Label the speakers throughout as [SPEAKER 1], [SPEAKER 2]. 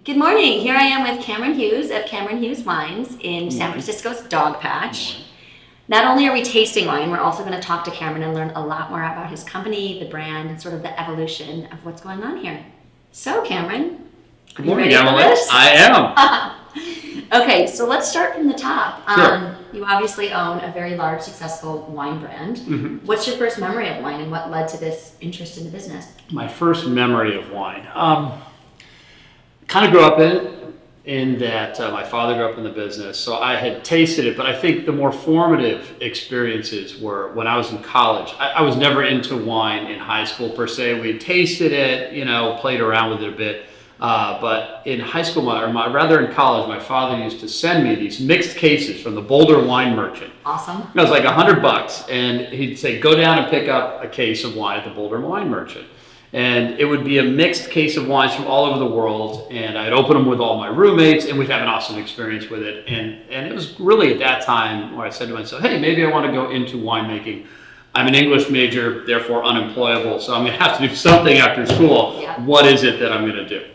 [SPEAKER 1] Good morning. Here I am with Cameron Hughes of Cameron Hughes Wines in San Francisco's Dog Patch. Not only are we tasting wine, we're also going to talk to Cameron and learn a lot more about his company, the brand, and sort of the evolution of what's going on here. So, Cameron,
[SPEAKER 2] good morning,
[SPEAKER 1] you ready for
[SPEAKER 2] Emily.
[SPEAKER 1] this?
[SPEAKER 2] I am.
[SPEAKER 1] Okay, so let's start from the top.
[SPEAKER 2] Sure.
[SPEAKER 1] You obviously own a very large, successful wine brand. Mm-hmm. What's your first memory of wine and what led to this interest in the business?
[SPEAKER 2] My first memory of wine. Kind of grew up in that my father grew up in the business, so I had tasted it, but I think the more formative experiences were when I was in college. I was never into wine in high school per se. We had tasted it, played around with it a bit. But in high school, rather in college, my father used to send me these mixed cases from the Boulder wine merchant.
[SPEAKER 1] Awesome.
[SPEAKER 2] It was like $100, and he'd say, go down and pick up a case of wine at the Boulder wine merchant. And it would be a mixed case of wines from all over the world, and I'd open them with all my roommates, and we'd have an awesome experience with it. And it was really at that time where I said to myself, hey, maybe I want to go into winemaking. I'm an English major, therefore unemployable, so I'm going to have to do something after school.
[SPEAKER 1] Yeah.
[SPEAKER 2] What is it that I'm going to do?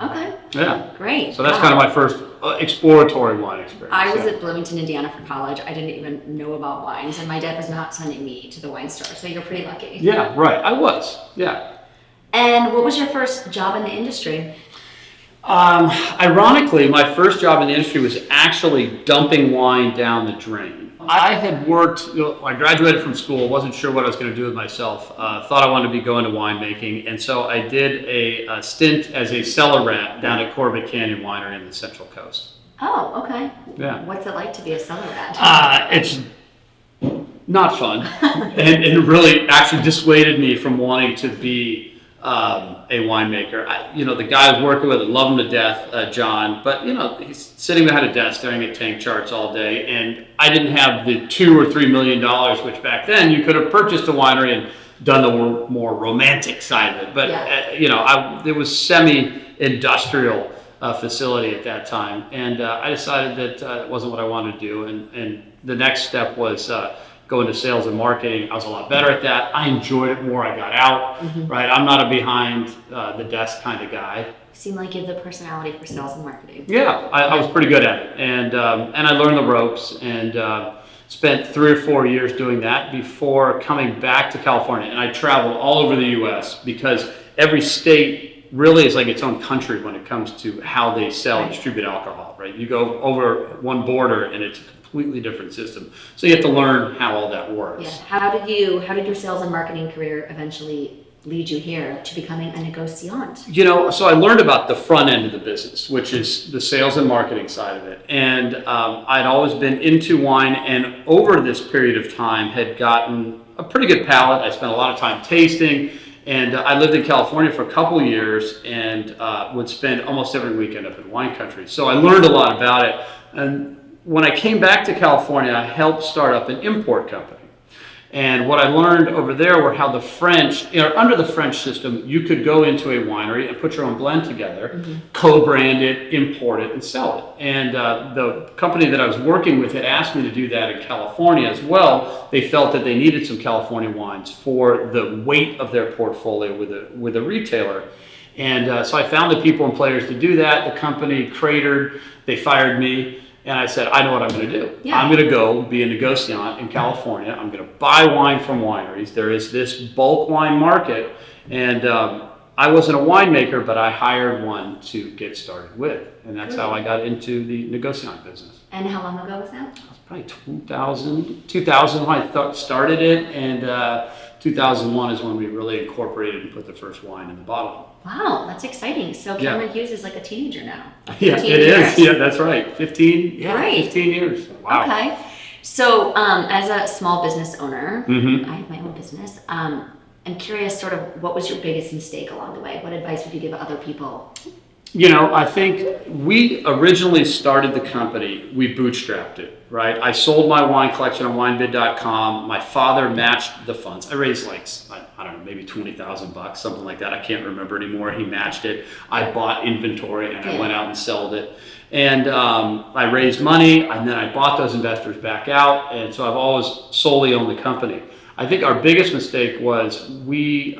[SPEAKER 1] Okay.
[SPEAKER 2] Yeah.
[SPEAKER 1] Great.
[SPEAKER 2] So that's kind of my first exploratory wine experience.
[SPEAKER 1] I was at Bloomington, Indiana for college. I didn't even know about wines, and my dad was not sending me to the wine store, so you're pretty lucky.
[SPEAKER 2] Yeah, right. I was. Yeah.
[SPEAKER 1] And what was your first job in the industry?
[SPEAKER 2] Ironically, my first job in the industry was actually dumping wine down the drain. I had worked, I graduated from school, wasn't sure what I was going to do with myself, thought I wanted to be going to winemaking, and so I did a stint as a cellar rat down at Corbett Canyon Winery in the Central Coast.
[SPEAKER 1] Oh, okay.
[SPEAKER 2] Yeah.
[SPEAKER 1] What's it like to be a cellar rat?
[SPEAKER 2] It's not fun, and it really actually dissuaded me from wanting to be a winemaker. The guy I was working with, I love him to death, John, but he's sitting behind a desk staring at tank charts all day, and I didn't have the $2 or $3 million, which back then you could have purchased a winery and done the more romantic side of it. But there was semi-industrial facility at that time, and I decided that it wasn't what I wanted to do, and the next step was go into sales and marketing. I was a lot better at that. I enjoyed it more. I got out, right? I'm not a behind the desk kind of guy.
[SPEAKER 1] You seem like you have the personality for sales and marketing.
[SPEAKER 2] Yeah, I was pretty good at it. And I learned the ropes and spent 3 or 4 years doing that before coming back to California. And I traveled all over the U.S. because every state really is like its own country when it comes to how they sell and distribute alcohol, right? You go over one border and it's completely different system. So you have to learn how all that works.
[SPEAKER 1] Yeah. How did your sales and marketing career eventually lead you here to becoming a negociant?
[SPEAKER 2] So I learned about the front end of the business, which is the sales and marketing side of it. And I'd always been into wine, and over this period of time had gotten a pretty good palate. I spent a lot of time tasting, and I lived in California for a couple of years and would spend almost every weekend up in wine country. So I learned a lot about it. And when I came back to California, I helped start up an import company. And what I learned over there were how the French, under the French system, you could go into a winery and put your own blend together, co-brand it, import it, and sell it. And the company that I was working with had asked me to do that in California as well. They felt that they needed some California wines for the weight of their portfolio with a retailer. And so I found the people and players to do that. The company cratered. They fired me. And I said, I know what I'm going to do. Yeah. I'm going to go be a negociant in California. I'm going to buy wine from wineries. There is this bulk wine market. And I wasn't a winemaker, but I hired one to get started with. And that's how I got into the negociant business.
[SPEAKER 1] And how long ago was that?
[SPEAKER 2] It was probably 2000 when I started it. And 2001 is when we really incorporated and put the first wine in the bottle.
[SPEAKER 1] Wow, that's exciting. So Cameron Hughes is like a teenager now.
[SPEAKER 2] Yeah, it is. Yeah, that's right. 15 years. Wow.
[SPEAKER 1] Okay. So as a small business owner, I have my own business. I'm curious sort of what was your biggest mistake along the way? What advice would you give other people?
[SPEAKER 2] I think we originally started the company, we bootstrapped it, right? I sold my wine collection on winebid.com. My father matched the funds. I raised I don't know, maybe $20,000, something like that. I can't remember anymore. He matched it. I bought inventory and I went out and sold it. And I raised money and then I bought those investors back out. And so I've always solely owned the company. I think our biggest mistake was we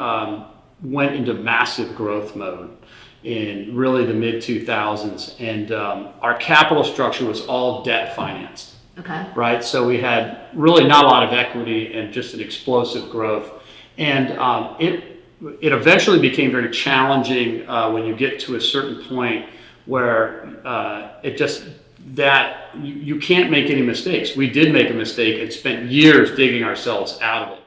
[SPEAKER 2] went into massive growth mode. in really the mid 2000s, and our capital structure was all debt financed.
[SPEAKER 1] Okay.
[SPEAKER 2] Right, so we had really not a lot of equity and just an explosive growth, and it eventually became very challenging when you get to a certain point where you can't make any mistakes. We did make a mistake and spent years digging ourselves out of it.